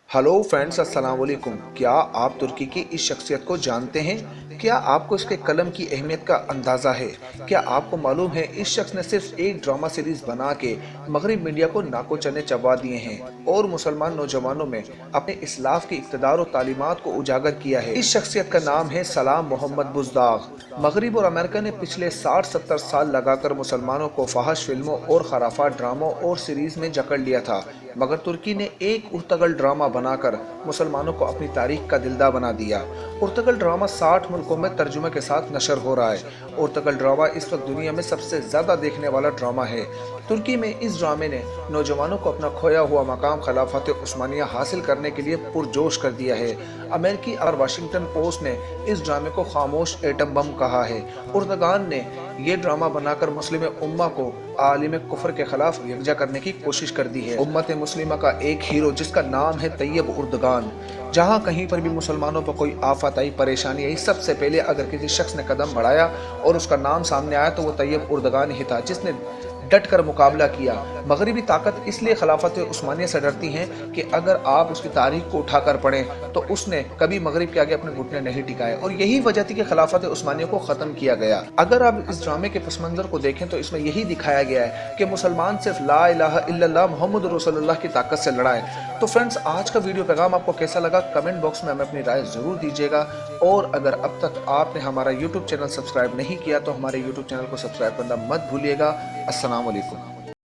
Hello friends, अस्सलाम वालेकुम। क्या आप तुर्की की इस शख्सियत को जानते हैं? क्या आपको इसके कलम की अहमियत का अंदाज़ा है? क्या आपको मालूम है इस शख्स ने सिर्फ एक ड्रामा सीरीज़ बना के मगरब मीडिया को नाको चने चबा दिए हैं और मुसलमान नौजवानों में अपने इस्लाफ की इक़्तिदार और तालीमात को उजागर किया है। इस शख्सियत का नाम है सलाम मोहम्मद बुज़दाग। मगरब और अमेरिका ने पिछले 60-70 साल लगाकर मुसलमानों को फहश फिल्मों और खराफात ड्रामों और सीरीज़ में जकड़ लिया था, मगर तुर्की ने एक उर्तगल ड्रामा बनाकर मुसलमानों को अपनी तारीख का दिलदा बना दिया। उर्तगल ड्रामा 60 मुल्कों में तर्जुमे के साथ नशर हो रहा है। उर्तगल ड्रामा इस वक्त दुनिया में सबसे ज़्यादा देखने वाला ड्रामा है। तुर्की में इस ड्रामे ने नौजवानों को अपना खोया हुआ मकाम खिलाफत उस्मानिया हासिल करने के लिए पुरजोश कर दिया है। अमेरिकी और वाशिंगटन पोस्ट ने इस ड्रामे को खामोश एटम बम कहा है। उर्दगान ने ये ड्रामा बनाकर मुस्लिम उम्मा को आलिम कुफर के खिलाफ यकजा करने की कोशिश कर दी है। उम्मत मुस्लिमा का एक हीरो जिसका नाम है तैयब उर्दगान। जहाँ कहीं पर भी मुसलमानों पर कोई आफत आई, परेशानी आई, सबसे पहले अगर किसी शख्स ने कदम बढ़ाया और उसका नाम सामने आया तो वो तैयब उर्दगान ही था, जिसने डट कर मुकाबला किया। मगरबी ताकत इसलिए खिलाफत उस्मानिया से डरती हैं कि अगर आप उसकी तारीख को उठाकर पढ़ें तो उसने कभी मगरिब के आगे अपने घुटने नहीं टिकाए, और यही वजह थी कि खिलाफत उस्मानिया को ख़त्म किया गया। अगर आप इस ड्रामे के पस मंज़र को देखें तो इसमें यही दिखाया गया है कि मुसलमान सिर्फ ला इलाहा इल्लल्लाह मुहम्मद रसूलुल्लाह की ताकत से लड़ा है। तो फ्रेंड्स, आज का वीडियो पैगाम आपको कैसा लगा कमेंट बॉक्स में हमें अपनी राय ज़रूर दीजिएगा। और अगर अब तक आपने हमारा यूट्यूब चैनल सब्सक्राइब नहीं किया तो हमारे यूट्यूब चैनल को सब्सक्राइब करना मत भूलिएगा। अस्सलाम वालेकुम।